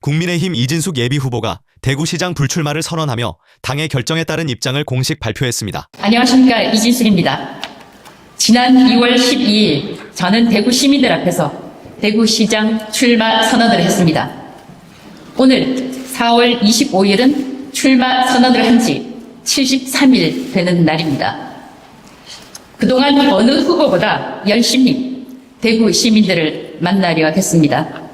국민의힘 이진숙 예비후보가 대구시장 불출마를 선언하며 당의 결정에 따른 입장을 공식 발표했습니다. 안녕하십니까, 이진숙입니다. 지난 2월 12일 저는 대구 시민들 앞에서 대구시장 출마 선언을 했습니다. 오늘 4월 25일은 출마 선언을 한 지 73일 되는 날입니다. 그동안 어느 후보보다 열심히 대구 시민들을 만나려 했습니다.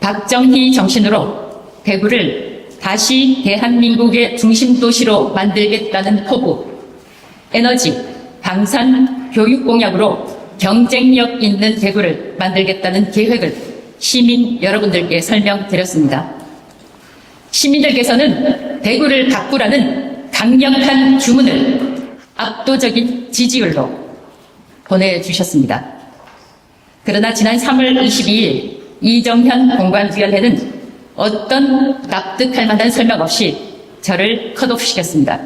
박정희 정신으로 대구를 다시 대한민국의 중심도시로 만들겠다는 포부, 에너지, 방산, 교육 공약으로 경쟁력 있는 대구를 만들겠다는 계획을 시민 여러분들께 설명드렸습니다. 시민들께서는 대구를 바꾸라는 강력한 주문을 압도적인 지지율로 보내주셨습니다. 그러나 지난 3월 22일 이정현 공관위원회는 어떤 납득할 만한 설명 없이 저를 컷오프시켰습니다.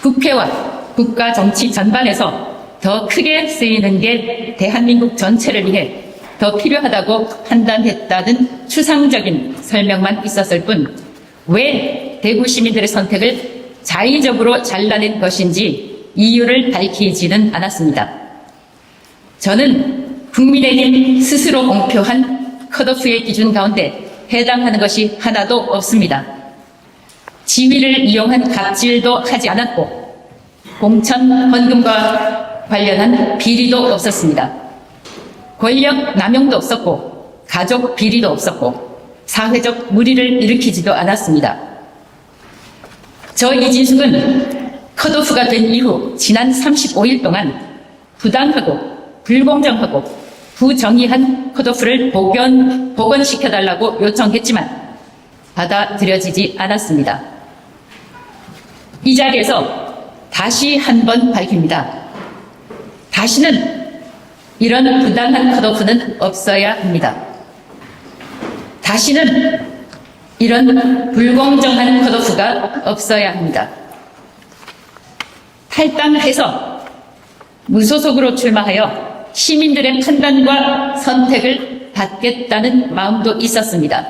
국회와 국가 정치 전반에서 더 크게 쓰이는 게 대한민국 전체를 위해 더 필요하다고 판단했다는 추상적인 설명만 있었을 뿐 왜 대구 시민들의 선택을 자의적으로 잘라낸 것인지 이유를 밝히지는 않았습니다. 저는 국민의힘 스스로 공표한 컷오프의 기준 가운데 해당하는 것이 하나도 없습니다. 지위를 이용한 갑질도 하지 않았고 공천 헌금과 관련한 비리도 없었습니다. 권력 남용도 없었고 가족 비리도 없었고 사회적 물의를 일으키지도 않았습니다. 저 이진숙은 컷오프가 된 이후 지난 35일 동안 부당하고 불공정하고 부정의한 컷오프를 복원시켜달라고 요청했지만 받아들여지지 않았습니다. 이 자리에서 다시 한번 밝힙니다. 다시는 이런 부당한 컷오프는 없어야 합니다. 다시는 이런 불공정한 컷오프가 없어야 합니다. 탈당해서 무소속으로 출마하여 시민들의 판단과 선택을 받겠다는 마음도 있었습니다.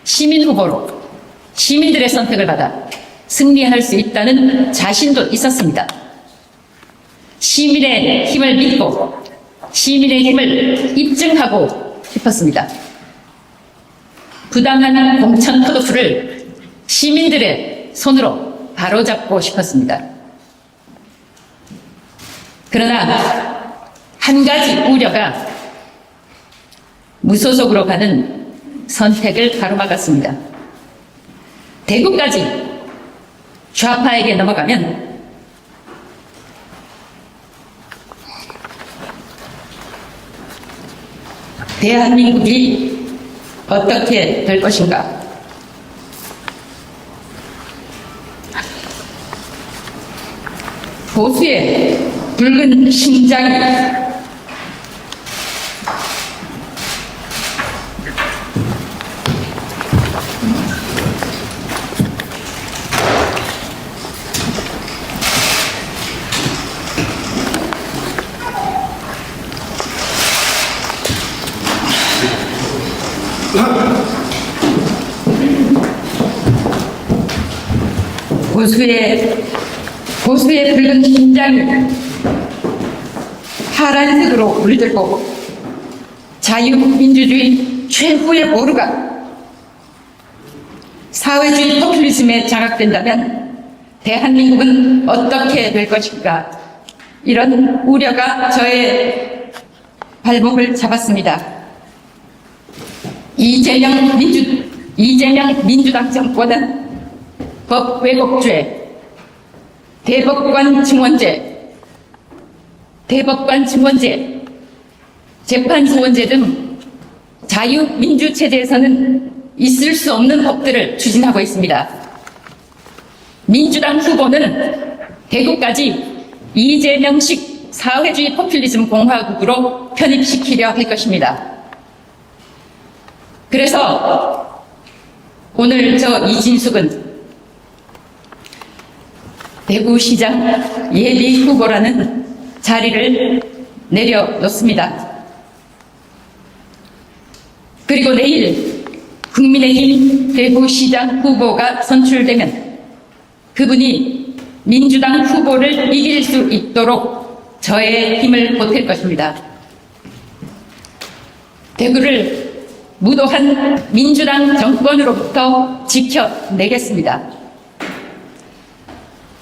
시민 후보로 시민들의 선택을 받아 승리할 수 있다는 자신도 있었습니다. 시민의 힘을 믿고 시민의 힘을 입증하고 싶었습니다. 부당한 공천 컷오프를 시민들의 손으로 바로잡고 싶었습니다. 그러나 한 가지 우려가 무소속으로 가는 선택을 가로막았습니다. 대구까지 좌파에게 넘어가면 대한민국이 어떻게 될 것인가? 보수의 붉은 심장이 보수의 붉은 심장이 파란색으로 물들고 자유민주주의 최후의 보루가 사회주의 포퓰리즘에 장악된다면 대한민국은 어떻게 될 것인가? 이런 우려가 저의 발목을 잡았습니다. 이재명 민주당 정권은 법 왜곡죄, 대법관 증원제, 재판소원제 등 자유민주체제에서는 있을 수 없는 법들을 추진하고 있습니다. 민주당 후보는 대구까지 이재명식 사회주의 포퓰리즘 공화국으로 편입시키려 할 것입니다. 그래서 오늘 저 이진숙은 대구시장 예비 후보라는 자리를 내려놓습니다. 그리고 내일 국민의힘 대구시장 후보가 선출되면 그분이 민주당 후보를 이길 수 있도록 저의 힘을 보탤 것입니다. 대구를 무도한 민주당 정권으로부터 지켜내겠습니다.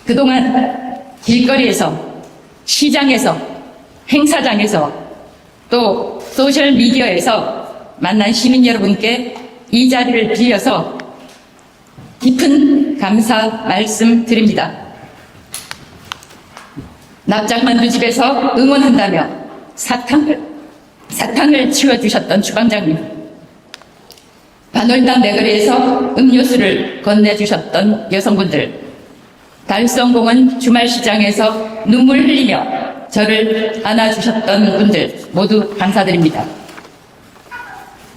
그동안 길거리에서, 시장에서, 행사장에서, 또 소셜미디어에서 만난 시민 여러분께 이 자리를 빌려서 깊은 감사 말씀드립니다. 납작만두집에서 응원한다며 사탕을 치워주셨던 주방장님, 반월당 내거리에서 음료수를 건네주셨던 여성분들, 달성공원 주말시장에서 눈물 흘리며 저를 안아주셨던 분들 모두 감사드립니다.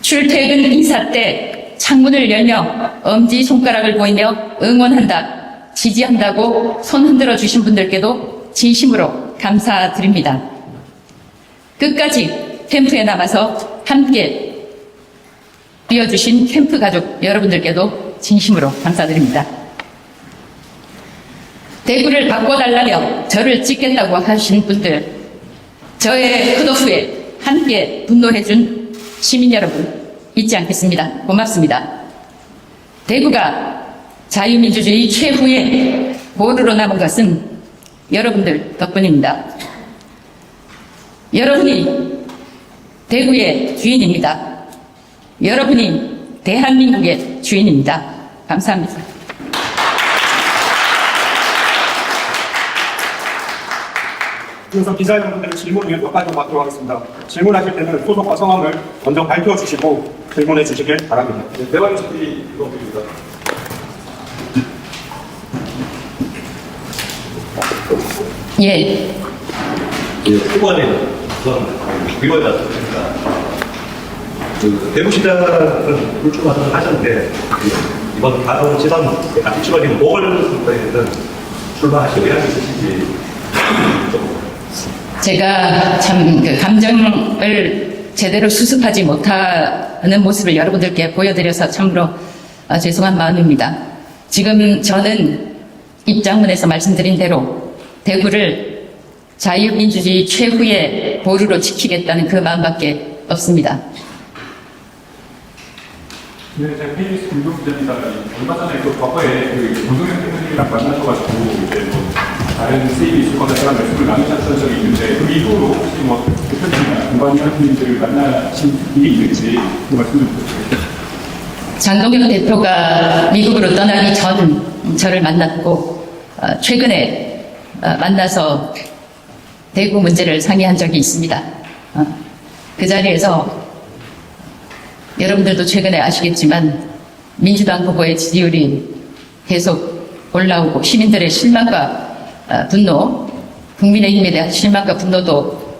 출퇴근 인사 때 창문을 열며 엄지손가락을 보이며 응원한다, 지지한다고 손 흔들어 주신 분들께도 진심으로 감사드립니다. 끝까지 캠프에 남아서 함께 뛰어주신 캠프 가족 여러분들께도 진심으로 감사드립니다. 대구를 바꿔달라며 저를 찍겠다고 하신 분들, 저의 컷오프에 함께 분노해준 시민 여러분 잊지 않겠습니다. 고맙습니다. 대구가 자유민주주의 최후의 보루로 남은 것은 여러분들 덕분입니다. 여러분이 대구의 주인입니다. 여러분이 대한민국의 주인입니다. 감사합니다. 그래서 기자여러분들의 질문을 몇 가지 받도록 하겠습니다. 질문하실 때는 소속과 성함을 먼저 밝혀주시고 질문해 주시길 바랍니다. 대화의 준비 이동입니다. 예. 후보님 우선 이거에 답변입니다. 대구시장은 불출마를 하셨는데 이번 다음 지방 출마님 5월 선거에는 출마하실 의향이 있으신지 좀. 제가 참 그 감정을 제대로 수습하지 못하는 모습을 여러분들께 보여드려서 참으로 죄송한 마음입니다. 지금 저는 입장문에서 말씀드린 대로 대구를 자유민주주의 최후의 보루로 지키겠다는 그 마음밖에 없습니다. 네, 제가 KBS 김동기자입니다. 얼마 전에 그 과거에 그 노동현 대표님이랑 만나셔가지고 이제 뭐 다른 세입이 있을 거다 라는 말씀을 나누셨던 적이 있는데 그 이후로 혹시 뭐 대표님이나 공관위 대표님들을 만나신 일이 있는지 그 말씀 좀 부탁드립니다. 장동영 대표가 미국으로 떠나기 전 저를 만났고 최근에 만나서 대구 문제를 상의한 적이 있습니다. 그 자리에서 여러분들도 최근에 아시겠지만 민주당 후보의 지지율이 계속 올라오고 시민들의 실망과 분노, 국민의힘에 대한 실망과 분노도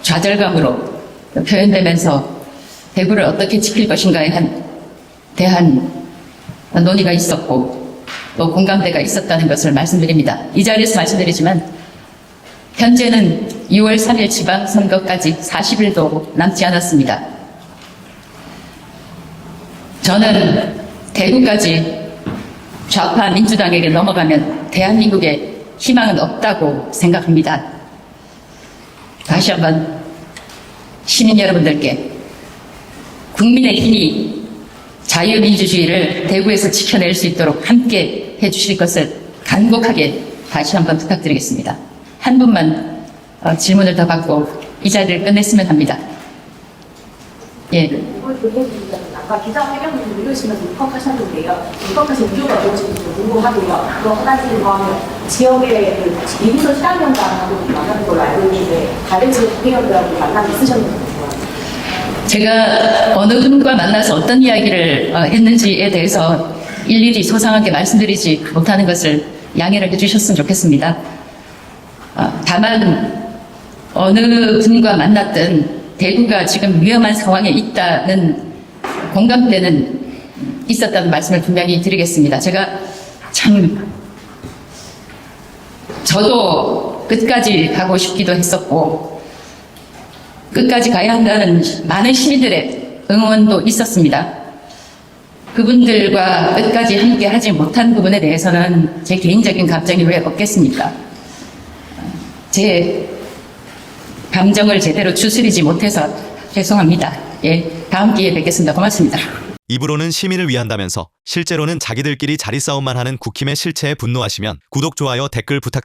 좌절감으로 표현되면서 대구를 어떻게 지킬 것인가에 대한 논의가 있었고 또 공감대가 있었다는 것을 말씀드립니다. 이 자리에서 말씀드리지만 현재는 6월 3일 지방선거까지 40일도 남지 않았습니다. 저는 대구까지 좌파 민주당에게 넘어가면 대한민국에 희망은 없다고 생각합니다. 다시 한번 시민 여러분들께 국민의 힘이 자유민주주의를 대구에서 지켜낼 수 있도록 함께 해주실 것을 간곡하게 다시 한번 부탁드리겠습니다. 한 분만 질문을 더 받고 이 자리를 끝냈으면 합니다. 예. 아까 기자회견을 읽으시면서 입학하셨는데요. 입학하신 이유가 뭔지 좀 궁금하고요. 또 한 가지는 지역의 그 이부서 시장위원장하고 만나는 걸로 알고 있는데 다른 지역 국회의원들하고 만남이 있으셨는지 궁금합니다. 제가 어느 분과 만나서 어떤 이야기를 했는지에 대해서 일일이 소상하게 말씀드리지 못하는 것을 양해를 해주셨으면 좋겠습니다. 다만 어느 분과 만났든 대구가 지금 위험한 상황에 있다는 공감대는 있었다는 말씀을 분명히 드리겠습니다. 제가 참 저도 끝까지 가고 싶기도 했었고 끝까지 가야 한다는 많은 시민들의 응원도 있었습니다. 그분들과 끝까지 함께 하지 못한 부분에 대해서는 제 개인적인 감정이 왜 없겠습니까? 제 감정을 제대로 추스리지 못해서 죄송합니다. 예, 다음 기회에 뵙겠습니다. 고맙습니다. 입으로는 시민을 위한다면서 실제로는 자기들끼리 자리 싸움만 하는 국힘의 실체에 분노하시면 구독, 좋아요, 댓글 부탁드립니다.